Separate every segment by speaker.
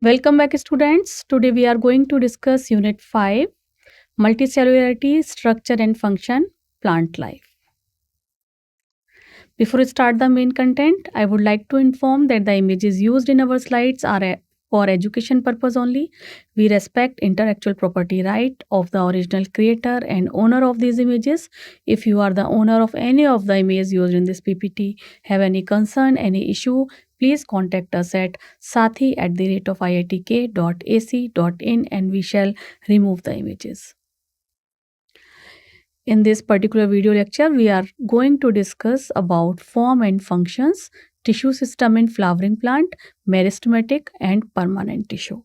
Speaker 1: Welcome back, students. Today we are going to discuss Unit 5, Multicellularity, Structure and Function, Plant Life. Before we start the main content, I would like to inform that the images used in our slides are for education purpose only. We respect intellectual property right of the original creator and owner of these images. If you are the owner of any of the images used in this PPT, have any concern, any issue, please contact us at sathee@iitk.ac.in and we shall remove the images. In this particular video lecture, we are going to discuss about form and functions, tissue system in flowering plant, meristematic and permanent tissue.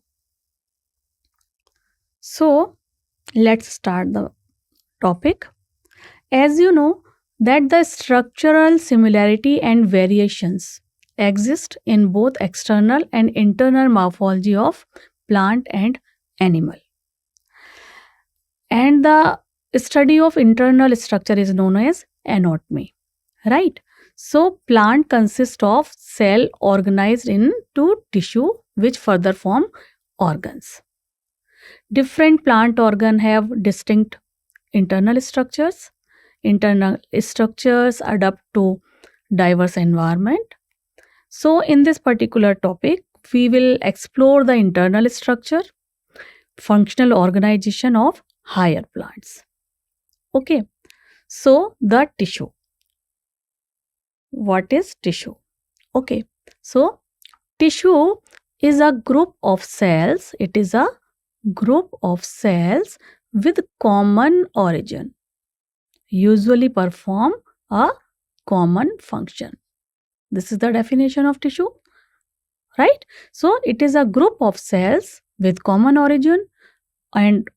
Speaker 1: So, let's start the topic. As you know, that the structural similarity and variations exist in both external and internal morphology of plant and animal. And the study of internal structure is known as anatomy, right? So, plant consists of cell organized into tissue which further form organs. Different plant organs have distinct internal structures. Internal structures adapt to diverse environment. So, in this particular topic, we will explore the internal structure, functional organization of higher plants. Okay, so the tissue. What is tissue? Okay, so tissue is a group of cells. It is a group of cells with common origin, usually perform a common function. This is the definition of tissue, right? So it is a group of cells with common origin and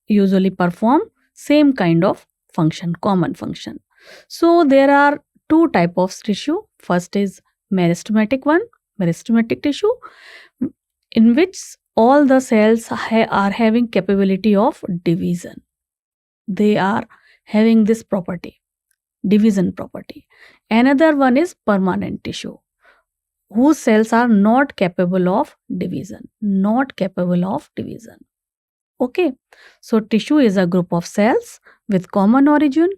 Speaker 1: usually perform same kind of function, common function. So there are two types of tissue. First is meristematic one, meristematic tissue, in which all the cells are having capability of division. They are having this property, division property. Another one is permanent tissue, whose cells are not capable of division, not capable of division. Okay, so tissue is a group of cells with common origin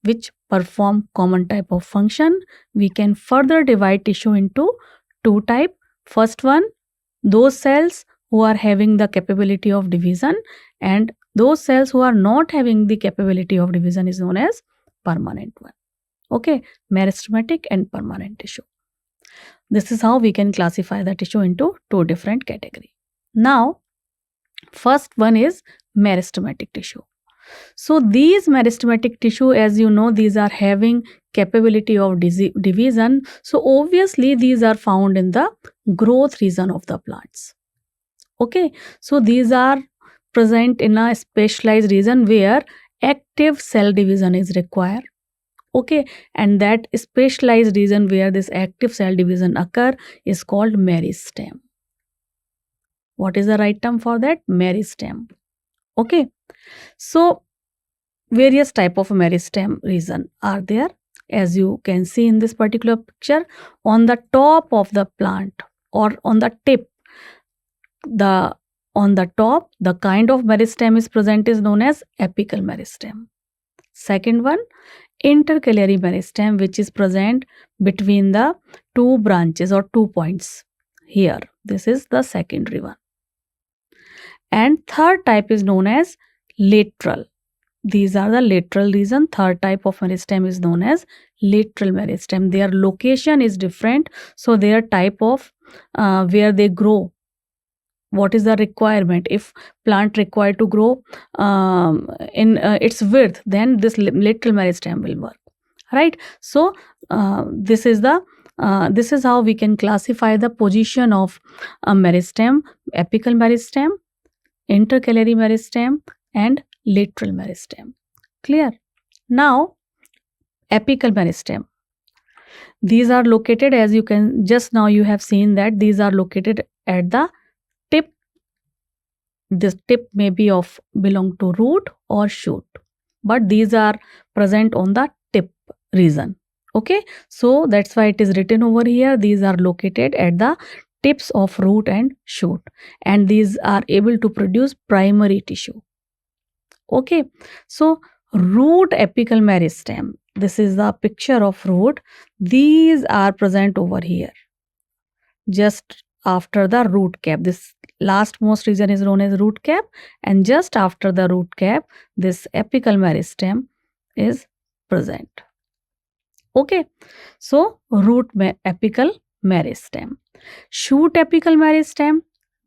Speaker 1: which perform common type of function. We can further divide tissue into two types. First one, those cells who are having the capability of division, and those cells who are not having the capability of division is known as permanent one. Okay, meristematic and permanent tissue. This is how we can classify the tissue into two different categories. Now, first one is meristematic tissue. So these meristematic tissue, as you know, these are having capability of division. So obviously these are found in the growth region of the plants. Okay, so these are present in a specialized region where active cell division is required. Okay, and that specialized region where this active cell division occur is called meristem. What is the right term for that? Meristem. Okay, so various type of meristem region are there. As you can see in this particular picture, on the top of the plant or on the tip, the kind of meristem is present is known as apical meristem. Second one, intercalary meristem, which is present between the two branches or 2 points here. This is the secondary one. And third type is known as lateral. These are the lateral region. Third type of meristem is known as lateral meristem. Their location is different. So their type of where they grow. What is the requirement? If plant required to grow in its width, then this lateral meristem will work, right? So this is how we can classify the position of a meristem: apical meristem, intercalary meristem, and lateral meristem. Clear? Now, apical meristem. These are located, as you can just now you have seen that these are located at the tip. This tip may be belong to root or shoot, but these are present on the tip region. Okay, so that's why it is written over here. These are located at the tips of root and shoot, and these are able to produce primary tissue. Okay, so root apical meristem, this is the picture of root. These are present over here just after the root cap. This lastmost region is known as root cap, and just after the root cap this apical meristem is present. Okay, so apical meristem. Shoot apical meristem,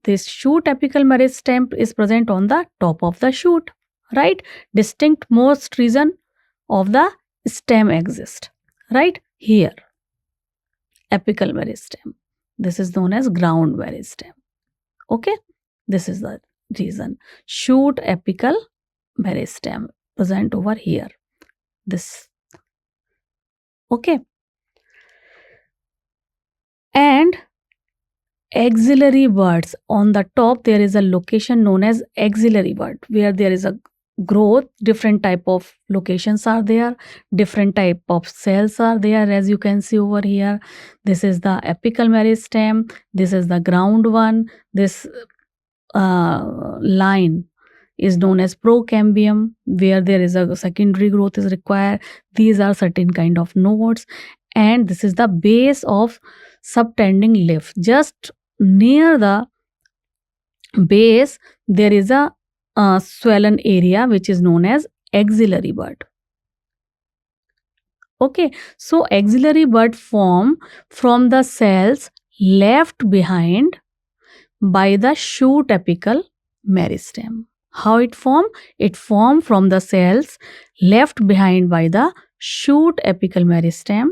Speaker 1: this shoot apical meristem is present on the top of the shoot, right? Distinct most region of the stem exist, right? Here apical meristem, this is known as ground meristem. Okay, this is the reason. Shoot apical meristem present over here, this. Okay, and axillary buds, on the top there is a location known as axillary bud, where there is a growth. Different type of locations are there, different type of cells are there, as you can see over here. This is the apical meristem, this is the ground one. This line is known as procambium, where there is a secondary growth is required. These are certain kind of nodes, and this is the base of subtending leaf. Just near the base there is a swollen area which is known as axillary bud. Okay, so axillary bud form from the cells left behind by the shoot apical meristem. How it form? It form from the cells left behind by the shoot apical meristem.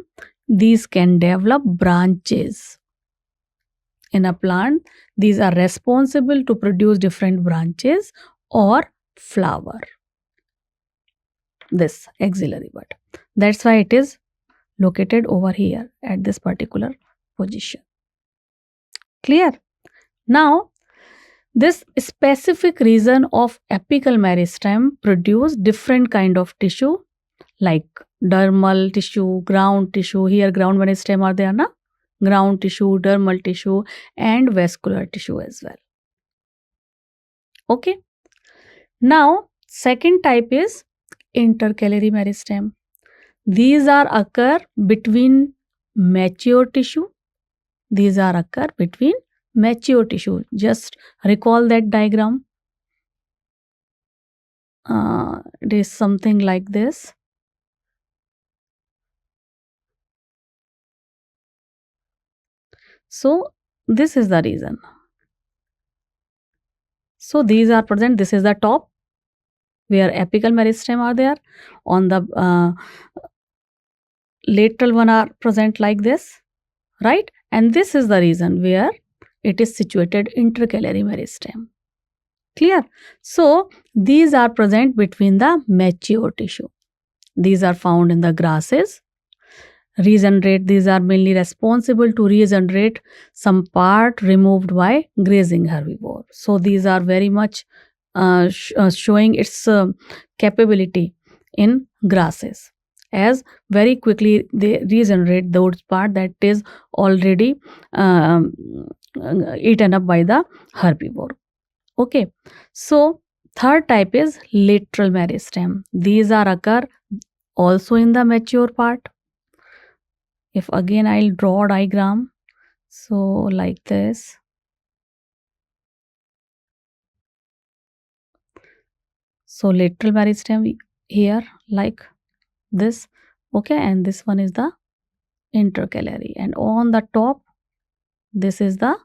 Speaker 1: These can develop branches in a plant. These are responsible to produce different branches or flower. This axillary bud. That's why it is located over here at this particular position. Clear? Now, this specific region of apical meristem produce different kind of tissue like dermal tissue, ground tissue. Here ground meristem are there, na? Ground tissue, dermal tissue, and vascular tissue as well. Okay. Now, second type is intercalary meristem. These are occur between mature tissue. These are occur between mature tissue. Just recall that diagram. It is something like this. So this is the reason. So these are present. This is the top where apical meristem are there. On the lateral one are present like this, right? And this is the reason where it is situated intercalary meristem. Clear? So these are present between the mature tissue. These are found in the grasses. Regenerate, these are mainly responsible to regenerate some part removed by grazing herbivore. So these are very much showing its capability in grasses, as very quickly they regenerate those part that is already eaten up by the herbivore. Okay, so third type is lateral meristem. These are occur also in the mature part. If again I'll draw a diagram, so like this. So lateral meristem here like this, okay, and this one is the intercalary, and on the top this is the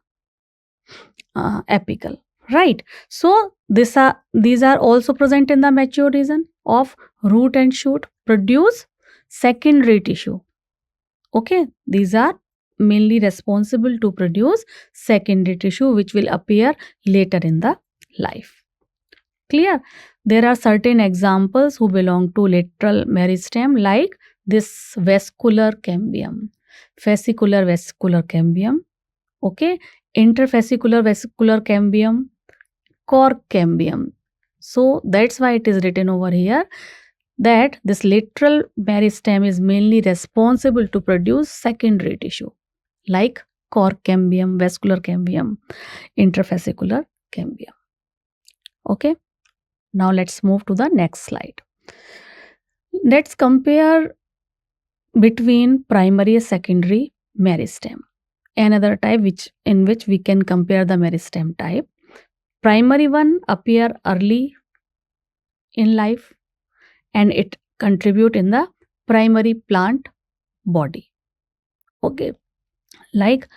Speaker 1: apical, right? So these are also present in the mature region of root and shoot, produce secondary tissue. Okay, these are mainly responsible to produce secondary tissue which will appear later in the life. Clear? There are certain examples who belong to lateral meristem like this vascular cambium, fascicular vascular cambium, okay, interfascicular vascular cambium, cork cambium. So that's why it is written over here that this lateral meristem is mainly responsible to produce secondary tissue like cork cambium, vascular cambium, interfascicular cambium. Okay, now let's move to the next slide. Let's compare between primary and secondary meristem. Another type in which we can compare the meristem type. Primary one appear early in life and it contribute in the primary plant body. Okay, like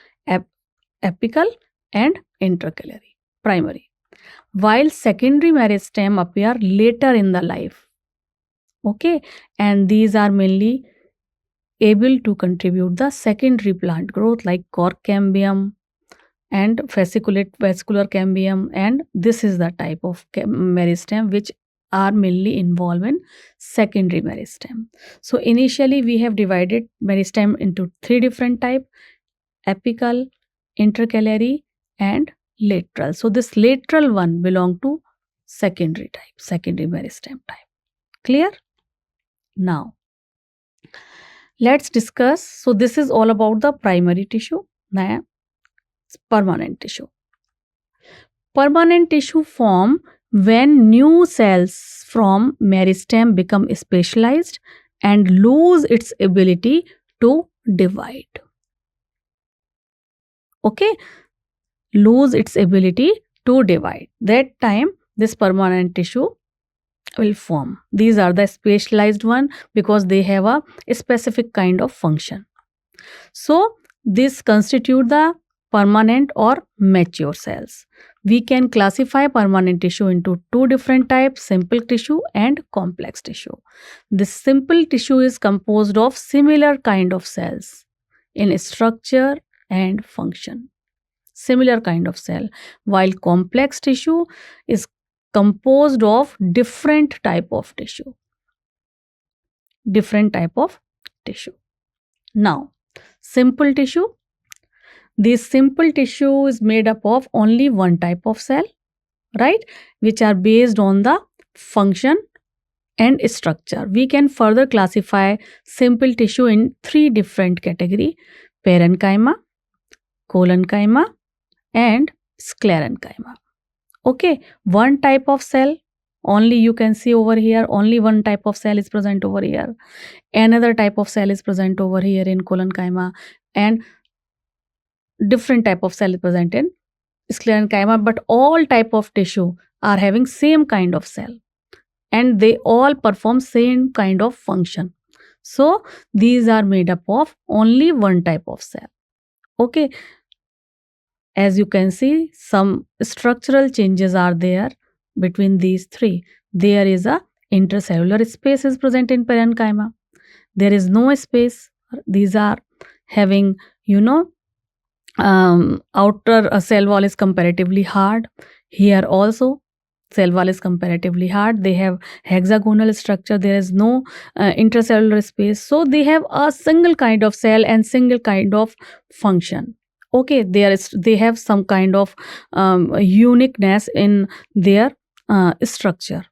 Speaker 1: apical and intercalary, primary. While secondary meristem appear later in the life. Okay, and these are mainly able to contribute the secondary plant growth like cork cambium and vascular cambium, and this is the type of meristem which are mainly involved in secondary meristem. So initially we have divided meristem into three different type: apical, intercalary and lateral. So this lateral one belong to secondary type, secondary meristem type. Clear? Now let's discuss. So this is all about the primary tissue. Now permanent tissue. Permanent tissue form when new cells from meristem become specialized and lose its ability to divide. Okay, lose its ability to divide. That time this permanent tissue will form. These are the specialized one because they have a specific kind of function. So this constitute the permanent or mature cells. We can classify permanent tissue into two different types: simple tissue and complex tissue. This simple tissue is composed of similar kind of cells in structure and function. Similar kind of cell, while complex tissue is composed of different type of tissue. Different type of tissue. Now, simple tissue. This simple tissue is made up of only one type of cell, right? Which are based on the function and structure. We can further classify simple tissue in three different categories: parenchyma, collenchyma and sclerenchyma. Okay, one type of cell only you can see over here, only one type of cell is present over here. Another type of cell is present over here in collenchyma, and different type of cell is present in sclerenchyma, but all type of tissue are having same kind of cell and they all perform same kind of function. So these are made up of only one type of cell. Okay, as you can see, some structural changes are there between these three. There is a intercellular space is present in parenchyma. There is no space. These are having, outer cell wall is comparatively hard. Here also cell wall is comparatively hard. They have hexagonal structure. There is no intracellular space. So they have a single kind of cell and single kind of function. Okay, they have some kind of uniqueness in their structure,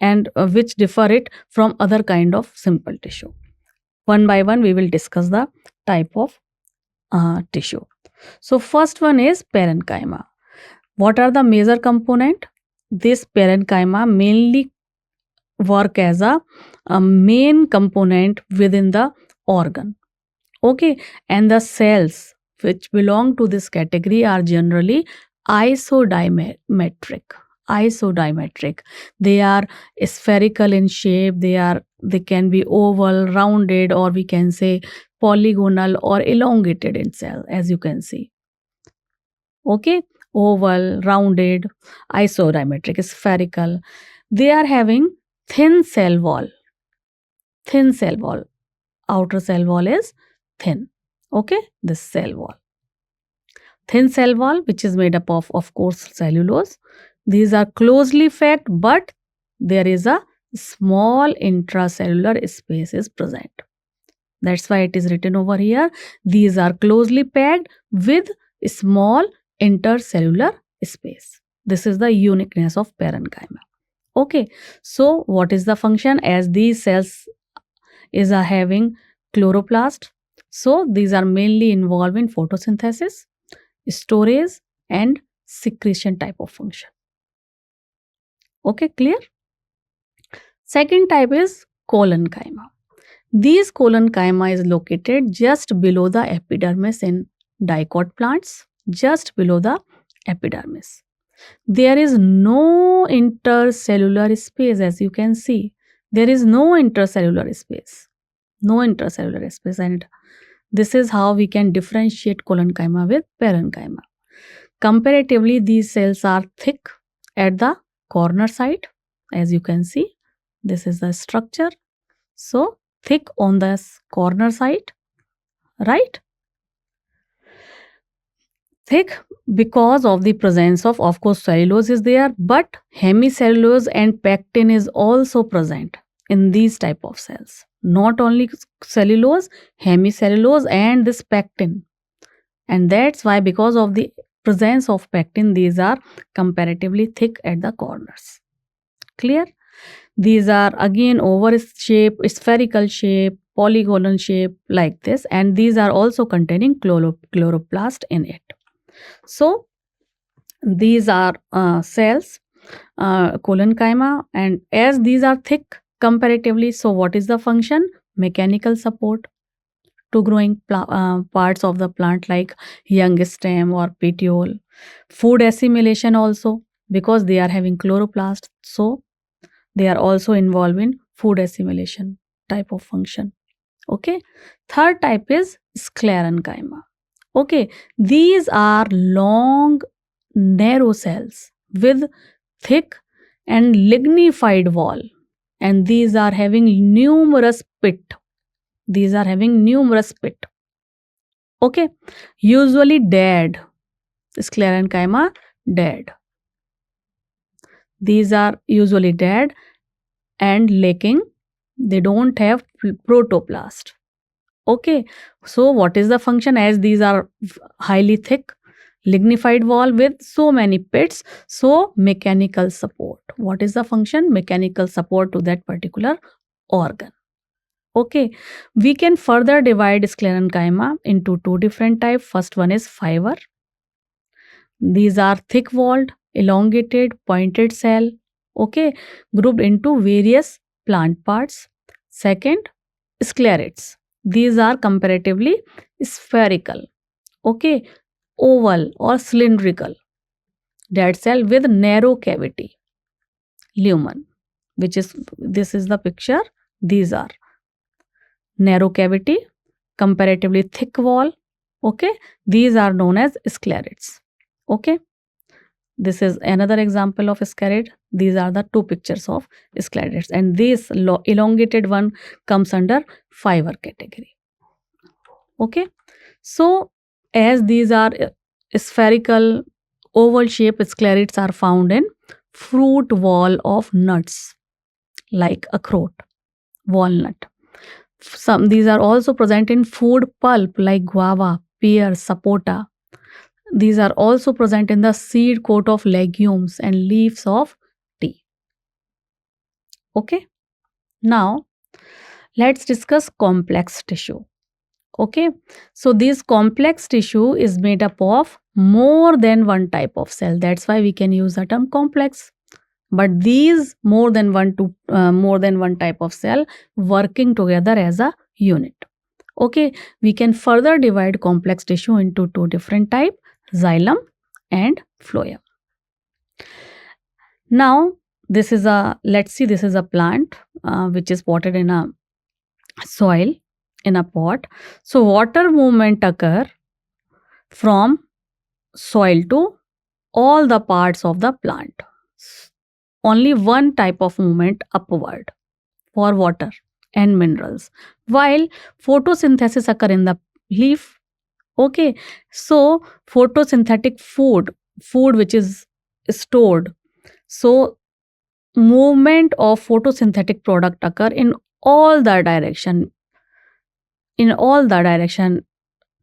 Speaker 1: and which differ it from other kind of simple tissue. One by one we will discuss the type of tissue. So first one is parenchyma. What are the major component? This parenchyma mainly work as a main component within the organ. Okay, and the cells which belong to this category are generally isodiametric. They are spherical in shape. They can be oval, rounded, or we can say polygonal or elongated in cell, as you can see. Okay, oval, rounded, isodiametric, spherical. They are having thin cell wall. Outer cell wall is thin. Okay, this cell wall. Thin cell wall, which is made up of course, cellulose. These are closely packed, but there is a small intracellular space is present. That's why it is written over here. These are closely packed with small intercellular space. This is the uniqueness of parenchyma. Okay, so what is the function? As these cells is having chloroplast, So these are mainly involved in photosynthesis, storage, and secretion type of function. Okay, clear? Second type is collenchyma. These collenchyma is located just below the epidermis in dicot plants, just below the epidermis. There is no intercellular space, as you can see. There is no intercellular space. No intercellular space, and this is how we can differentiate collenchyma with parenchyma. Comparatively, these cells are thick at the corner side, as you can see. This is the structure. So, thick on the corner side, right? Thick because of the presence of course, cellulose is there, but hemicellulose and pectin is also present in these type of cells. Not only cellulose, hemicellulose and this pectin. And that's why, because of the presence of pectin, these are comparatively thick at the corners. Clear? These are again oval shape, spherical shape, polygonal shape like this, and these are also containing chloroplast in it. So these are cells, collenchyma, and as these are thick comparatively, so what is the function? Mechanical support to growing parts of the plant like young stem or petiole. Food assimilation also, because they are having chloroplast, so they are also involved in food assimilation type of function. Okay. Third type is sclerenchyma. Okay, these are long, narrow cells with thick and lignified wall, and these are having numerous pit. These are having numerous pit. Okay, usually dead. Sclerenchyma dead. These are usually dead and lacking. They don't have protoplast. Okay, so what is the function? As these are highly thick, lignified wall with so many pits, so mechanical support. What is the function? Mechanical support to that particular organ. Okay, we can further divide sclerenchyma into two different types. First one is fiber. These are thick walled, elongated, pointed cell. Okay, grouped into various plant parts. Second, sclerates. These are comparatively spherical, okay, oval or cylindrical dead cell with narrow cavity, lumen, which is, this is the picture. These are narrow cavity, comparatively thick wall, okay. These are known as sclerates, okay. This is another example of sclerate. These are the two pictures of sclerates, and this elongated one comes under fiber category. Okay, so as these are spherical, oval shape sclerates are found in fruit wall of nuts like akhroat, walnut. Some these are also present in food pulp like guava, pear, sapota. These are also present in the seed coat of legumes and leaves of tea. Okay, now let's discuss complex tissue. Okay, so this complex tissue is made up of more than one type of cell. That's why we can use the term complex. But these more than one type of cell working together as a unit. Okay, we can further divide complex tissue into two different types, xylem and phloem. Now this is a, let's see, this is a plant which is potted in a soil in a pot. So water movement occur from soil to all the parts of the plant. Only one type of movement upward for water and minerals, while photosynthesis occur in the leaf. Okay, so photosynthetic food which is stored, so movement of photosynthetic product occur in all the direction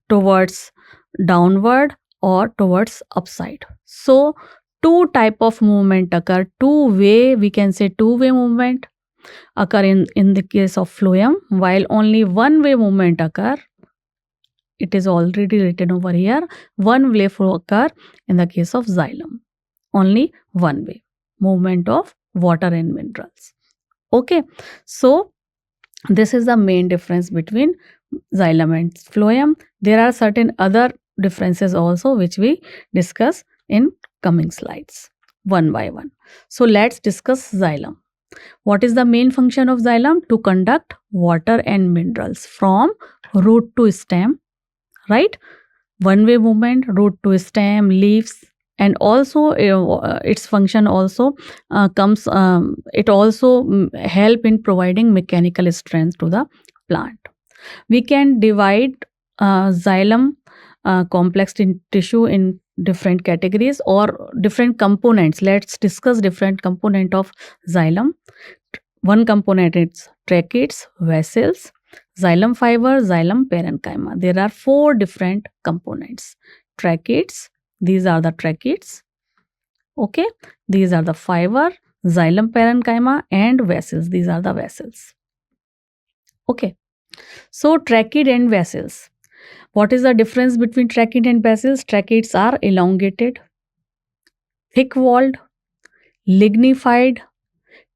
Speaker 1: towards downward or towards upside. So two type of movement occur, two-way, we can say two-way movement occur in the case of phloem, while only one-way movement occur it is already written over here. One way flow occur in the case of xylem. Only one way. Movement of water and minerals. Okay. So this is the main difference between xylem and phloem. There are certain other differences also which we discuss in coming slides one by one. So let's discuss xylem. What is the main function of xylem? To conduct water and minerals from root to stem, right? One way movement, root to stem, leaves, and also its function also comes it also help in providing mechanical strength to the plant. We can divide xylem complex tissue in different categories or different components. Let's discuss different component of xylem. One component is tracheids, vessels, xylem fiber, xylem parenchyma. There are 4 different components. Tracheids, these are the tracheids. Okay, these are the fiber, xylem parenchyma, and vessels. These are the vessels. Okay, so tracheid and vessels. What is the difference between tracheid and vessels? Tracheids are elongated, thick-walled, lignified,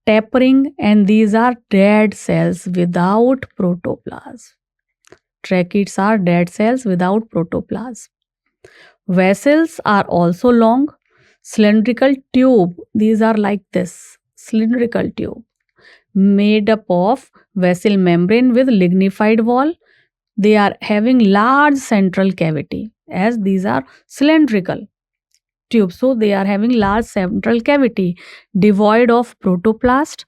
Speaker 1: tapering, and these are dead cells without protoplasm. Tracheids are dead cells without protoplasm. Vessels are also long, cylindrical tube. These are like this, cylindrical tube, made up of vessel membrane with lignified wall. They are having large central cavity, as these are cylindrical tubes. So they are having large central cavity devoid of protoplast,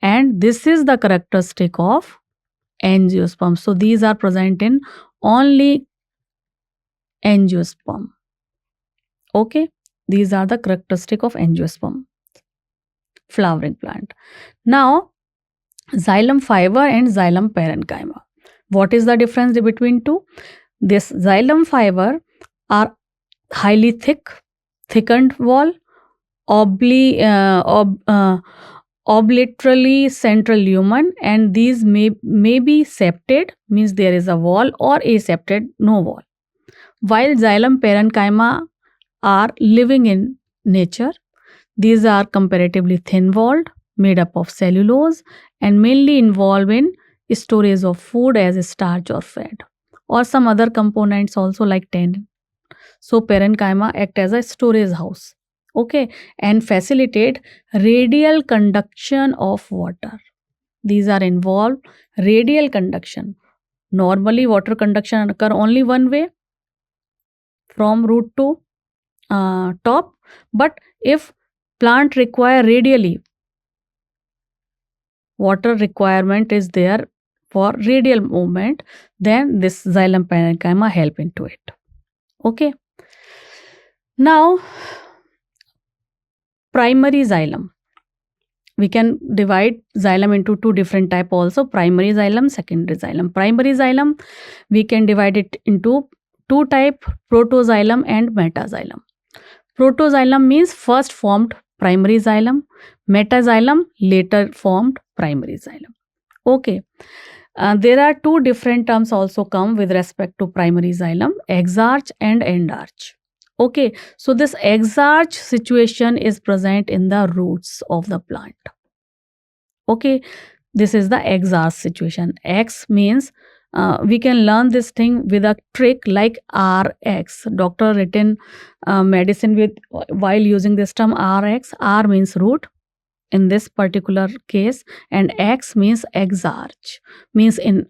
Speaker 1: and this is the characteristic of angiosperm. So these are present in only angiosperm. Okay, these are the characteristic of angiosperm flowering plant. Now xylem fiber and xylem parenchyma. What is the difference between two? This xylem fiber are highly thick, thickened wall, obliterally central lumen, and these may be septate, means there is a wall, or aseptate, no wall. While xylem parenchyma are living in nature, these are comparatively thin walled, made up of cellulose, and mainly involved in storage of food as starch or fat, or some other components also like tannin. So parenchyma act as a storage house, okay, and facilitate radial conduction of water. These are involved radial conduction. Normally water conduction occur only one way, from root to top, but if plant require radially, water requirement is there for radial movement, then this xylem parenchyma help into it. Okay. Now primary xylem. We can divide xylem into 2 different type also, primary xylem, secondary xylem. Primary xylem, we can divide it into 2 type, protoxylem and metaxylem. Protoxylem means first formed primary xylem, metaxylem later formed primary xylem. Okay. There are 2 different terms also come with respect to primary xylem, exarch and endarch. Okay, so this exarch situation is present in the roots of the plant. Okay, this is the exarch situation. X means we can learn this thing with a trick like RX. Doctor written medicine with while using this term RX. R means root in this particular case, and X means exarch, means in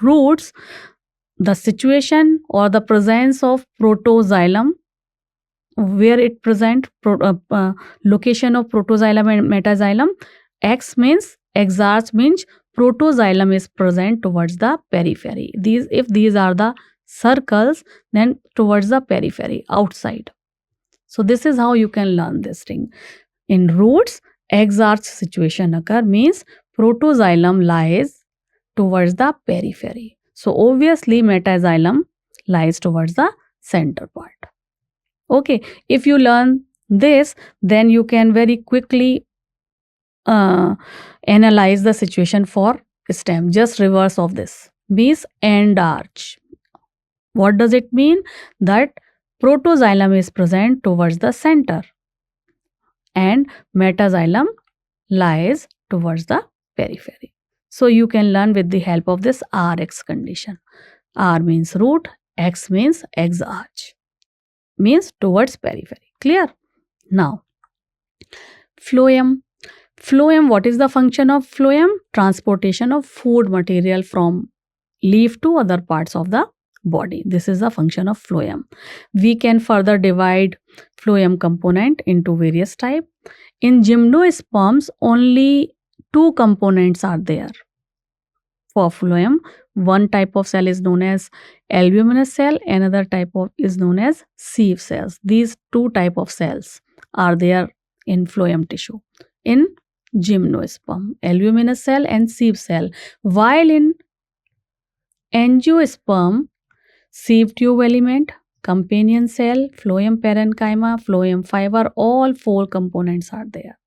Speaker 1: roots the situation or the presence of protoxylem, where it present location of protoxylem and metaxylem. X means exarch, means protoxylem is present towards the periphery. If these are the circles, then towards the periphery, outside. So this is how you can learn this thing. In roots, exarch situation occur, means protoxylem lies towards the periphery. So obviously metaxylem lies towards the center part. Okay, if you learn this, then you can very quickly analyze the situation for stem. Just reverse of this, means endarch. What does it mean? That protoxylem is present towards the center and metaxylem lies towards the periphery. So you can learn with the help of this Rx condition. R means root, X means exarch, means towards periphery. Clear? Now, phloem. Phloem, what is the function of phloem? Transportation of food material from leaf to other parts of the body. This is the function of phloem. We can further divide phloem component into various types. In gymnosperms, only two components are there. For phloem, one type of cell is known as albuminous cell, another type of is known as sieve cells. These two type of cells are there in phloem tissue. In gymnosperm, albuminous cell and sieve cell. While in angiosperm, sieve tube element, companion cell, phloem parenchyma, phloem fiber, all four components are there.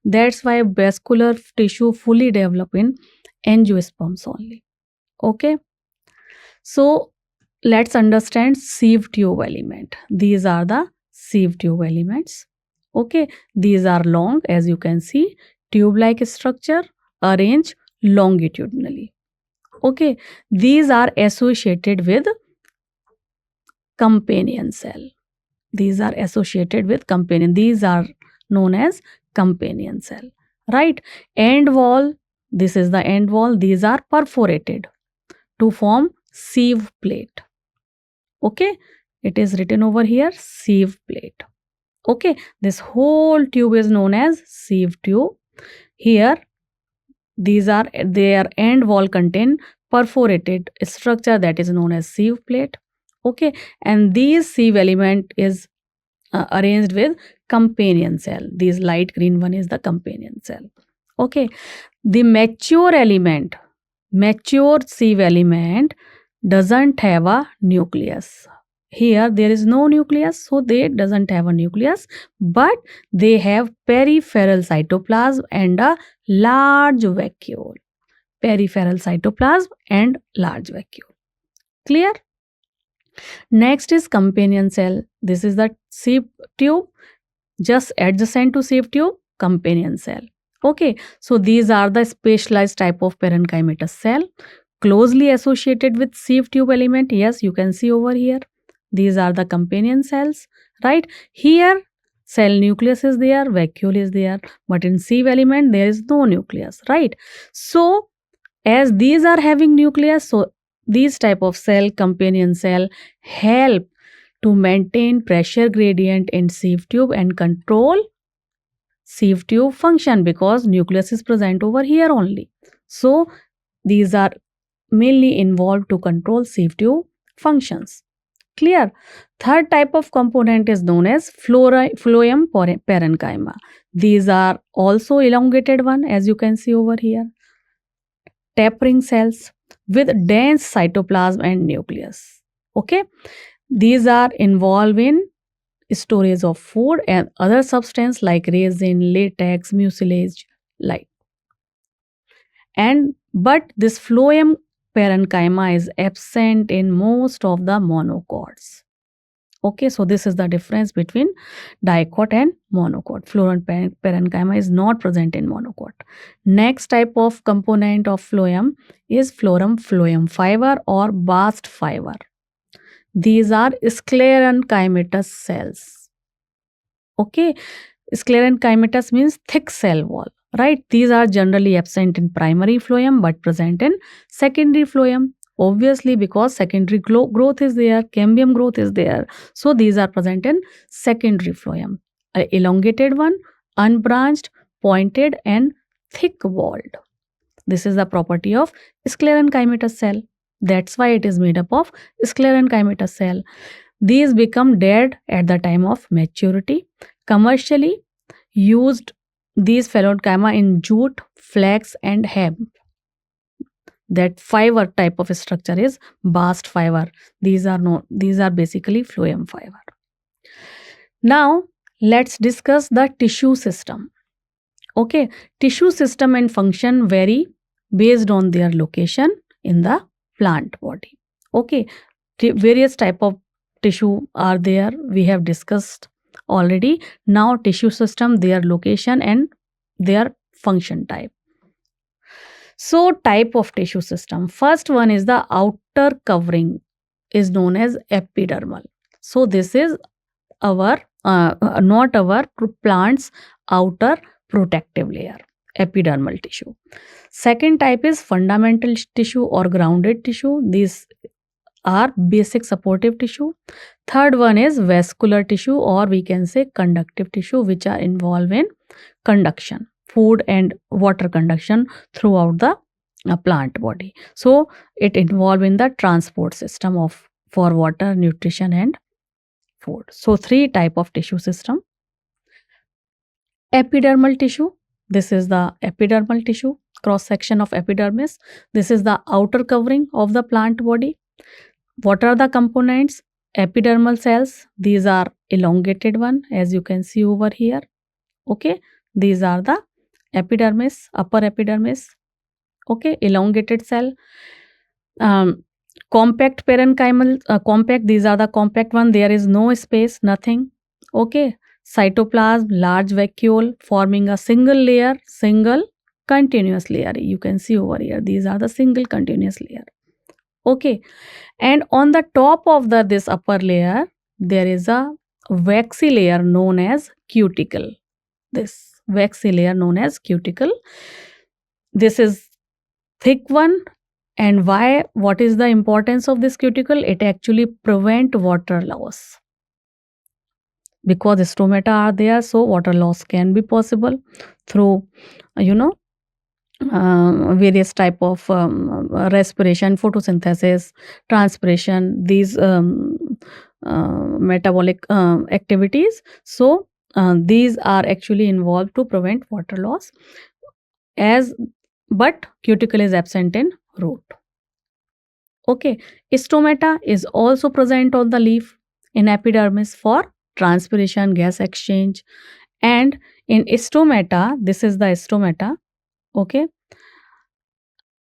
Speaker 1: That's why vascular tissue fully develop in angiosperms only. Okay. So let's understand sieve tube element. These are the sieve tube elements. Okay. These are long, as you can see, tube-like structure arranged longitudinally. Okay. These are associated with companion cell. These are associated with companion. These are known as companion cell. Right? End wall. This is the end wall. These are perforated to form sieve plate. Okay. It is written over here, sieve plate. Okay. This whole tube is known as sieve tube. Here, their end wall contain perforated structure that is known as sieve plate. Okay. And these sieve element is arranged with companion cell. This light green one is the companion cell. Okay. The mature sieve element doesn't have a nucleus. Here there is no nucleus, so they doesn't have a nucleus, but they have peripheral cytoplasm and a large vacuole. Peripheral cytoplasm and large vacuole. Clear? Next is companion cell. This is the sieve tube, just adjacent to sieve tube, companion cell. Okay, so these are the specialized type of parenchymatous cell, closely associated with sieve tube element. Yes, you can see over here. These are the companion cells, right? Here, cell nucleus is there, vacuole is there, but in sieve element, there is no nucleus, right? So, as these are having nucleus, so these type of cell, companion cell, help to maintain pressure gradient in sieve tube and control sieve tube function, because nucleus is present over here only. So these are mainly involved to control sieve tube functions. Clear? Third type of component is known as phloem parenchyma. These are also elongated one, as you can see over here. Tapering cells with dense cytoplasm and nucleus. Okay, these are involved in storage of food and other substance like resin, latex, mucilage, like. But this phloem parenchyma is absent in most of the monocots. Okay, so this is the difference between dicot and monocot. Phloem parenchyma is not present in monocot. Next type of component of phloem is phloem fiber or bast fiber. These are sclerenchymatous cells. Okay, sclerenchymatous means thick cell wall, right? These are generally absent in primary phloem but present in secondary phloem. Obviously, because secondary growth is there, cambium growth is there. So these are present in secondary phloem. A elongated one, unbranched, pointed and thick walled. This is the property of sclerenchymatous cell. That's why it is made up of sclerenchymatous cell. These become dead at the time of maturity. Commercially used these parenchyma in jute, flax and hemp. That fiber type of structure is bast fiber. These are basically phloem fiber. Now let's discuss the tissue system. Okay, tissue system and function vary based on their location in the plant body. Okay, various type of tissue are there, we have discussed already. Now tissue system, their location and their function type. So type of tissue system, first one is the outer covering is known as epidermal. So this is our not our plant's outer protective layer, epidermal tissue. Second type is fundamental tissue or grounded tissue. These are basic supportive tissue. Third one is vascular tissue, or we can say conductive tissue, which are involved in conduction, food and water conduction throughout the plant body. So it involved in the transport system of for water, nutrition and food. So three type of tissue system. Epidermal tissue, this is the epidermal tissue, cross section of epidermis. This is the outer covering of the plant body. What are the components? Epidermal cells, these are elongated one, as you can see over here. Okay, these are the epidermis, upper epidermis. Okay, elongated cell. Compact parenchymal, compact, these are the compact one, there is no space, nothing. Okay, cytoplasm, large vacuole forming a single layer, single continuous layer. You can see over here, these are the single continuous layer. Okay, and on the top of this upper layer, there is a waxy layer known as cuticle. This waxy layer known as cuticle. This is thick one. And why? What is the importance of this cuticle? It actually prevent water loss. Because stomata are there, so water loss can be possible through, various type of respiration, photosynthesis, transpiration, these metabolic activities. So these are actually involved to prevent water loss, but cuticle is absent in root. Okay, stomata is also present on the leaf in epidermis for transpiration, gas exchange, and in stomata, this is the stomata. Okay,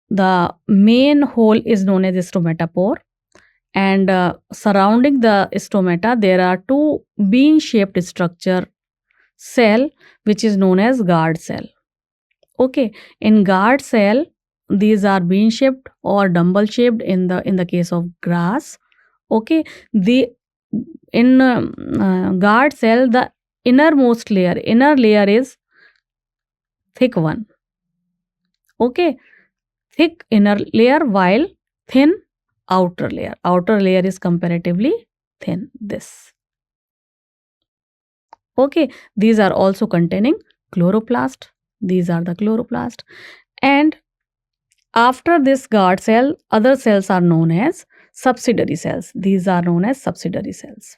Speaker 1: the main hole is known as stomatopore, and surrounding the stomata there are two bean shaped structure cell which is known as guard cell. Okay, in guard cell, these are bean shaped or dumbbell shaped in the case of grass. Okay, in guard cell, the inner layer is thick one. Okay, thick inner layer while thin outer layer. Outer layer is comparatively thin. This. Okay, these are also containing chloroplast. These are the chloroplast. And after this guard cell, other cells are known as subsidiary cells. These are known as subsidiary cells.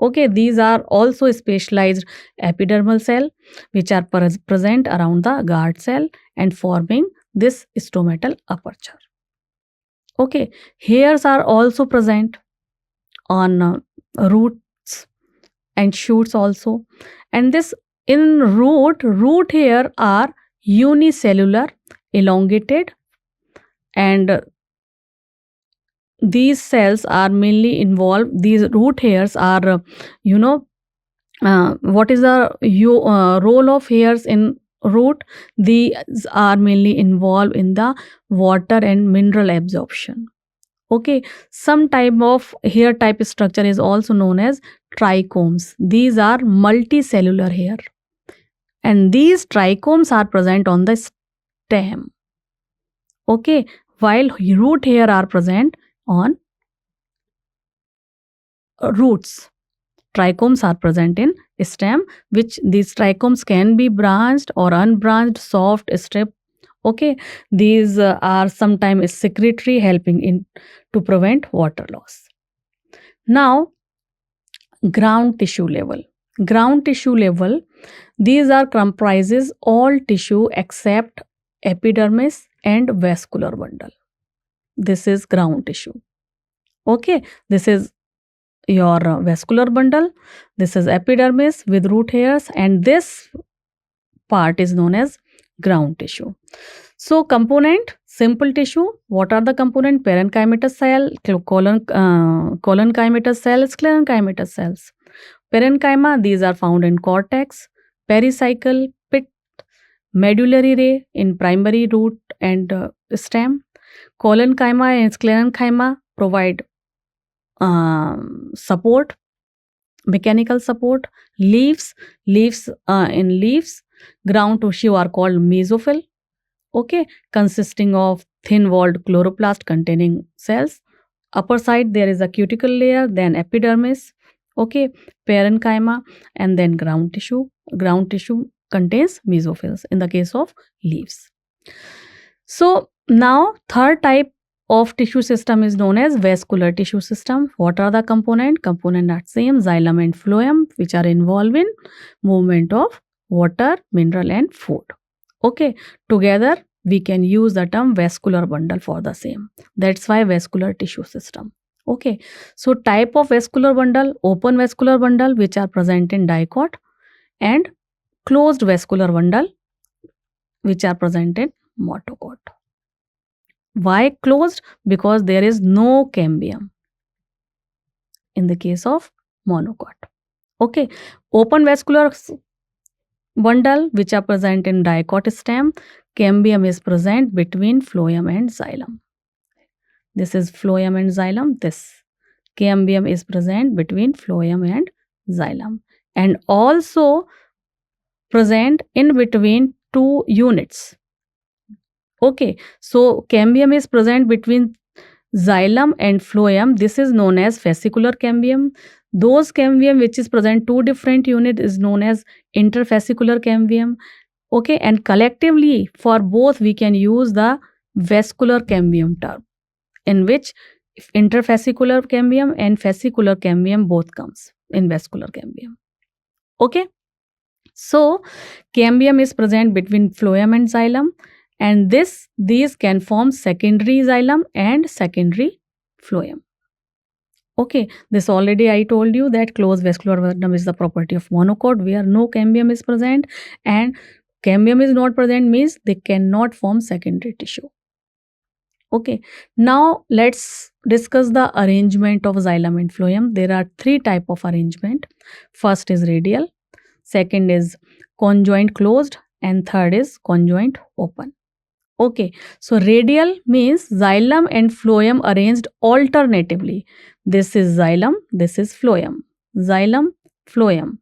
Speaker 1: Okay, these are also specialized epidermal cell which are present around the guard cell and forming this stomatal aperture. Okay, hairs are also present on roots and shoots also. And this in root hair are unicellular, elongated, and these cells are mainly involved, these root hairs are what is the role of hairs in root? These are mainly involved in the water and mineral absorption. Okay, some type of hair type structure is also known as trichomes. These are multicellular hair, and these trichomes are present on the stem. Okay, while root hair are present on roots. Trichomes are present in stem, which these trichomes can be branched or unbranched, soft, strip. Okay, these are sometimes secretory, helping in to prevent water loss. Now, ground tissue level. Ground tissue level, these are comprises all tissue except epidermis and vascular bundle. This is ground tissue. Okay, this is your vascular bundle, this is epidermis with root hairs, and this part is known as ground tissue. So component, simple tissue. What are the component? Parenchymatous cell, collenchymatous cells, sclerenchymatous cells. Parenchyma, these are found in cortex, pericycle, pit, medullary ray in primary root and stem. Collenchyma and sclerenchyma provide support, mechanical support. Leaves, in leaves, ground tissue are called mesophyll. Okay, consisting of thin-walled chloroplast containing cells. Upper side there is a cuticle layer, then epidermis. Okay, parenchyma, and then ground tissue. Ground tissue contains mesophills in the case of leaves. So now third type of tissue system is known as vascular tissue system. What are the component? Component are same, xylem and phloem, which are involved in movement of water, mineral and food. Okay, together we can use the term vascular bundle for the same. That's why vascular tissue system. Okay, so type of vascular bundle, open vascular bundle which are present in dicot, and closed vascular bundle which are present in monocot. Why closed? Because there is no cambium in the case of monocot. Okay, open vascular bundle which are present in dicot stem, cambium is present between phloem and xylem. This is phloem and xylem. This cambium is present between phloem and xylem, and also present in between two units. Okay, so cambium is present between xylem and phloem. This is known as fascicular cambium. Those cambium which is present two different unit is known as interfascicular cambium. Okay, and collectively for both we can use the vascular cambium term, in which interfascicular cambium and fascicular cambium both comes in vascular cambium. Okay, so cambium is present between phloem and xylem, and these can form secondary xylem and secondary phloem. Okay, this already I told you that closed vascular bundle is the property of monocot where no cambium is present, and cambium is not present means they cannot form secondary tissue. Okay, now let's discuss the arrangement of xylem and phloem. There are three type of arrangement. First is radial, second is conjoint closed, and third is conjoint open. Okay, so radial means xylem and phloem arranged alternatively. This is xylem, this is phloem. Xylem, phloem.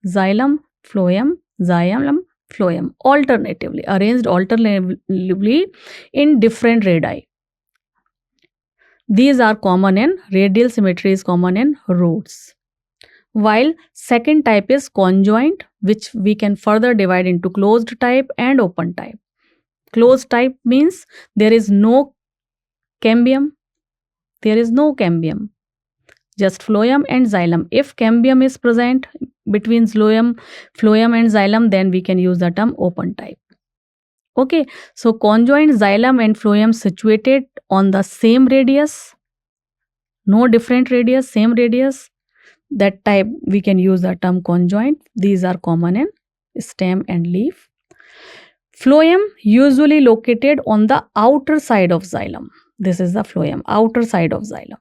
Speaker 1: Xylem, phloem, xylem, phloem. Alternatively, arranged alternatively in different radii. These are common in radial symmetry is common in roots. While second type is conjoint, which we can further divide into closed type and open type. Closed type means there is no cambium. There is no cambium. Just phloem and xylem. If cambium is present between phloem and xylem, then we can use the term open type. Okay, so conjoint xylem and phloem situated on the same radius, no different radius, same radius. That type we can use the term conjoint. These are common in stem and leaf. Phloem usually located on the outer side of xylem. This is the phloem, outer side of xylem.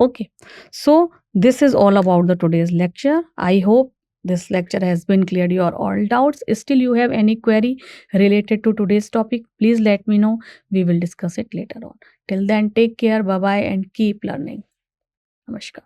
Speaker 1: Okay, so this is all about the today's lecture. I hope this lecture has been cleared your all doubts. Still you have any query related to today's topic, please let me know. We will discuss it later on. Till then, take care, bye bye, and keep learning. Namaskar.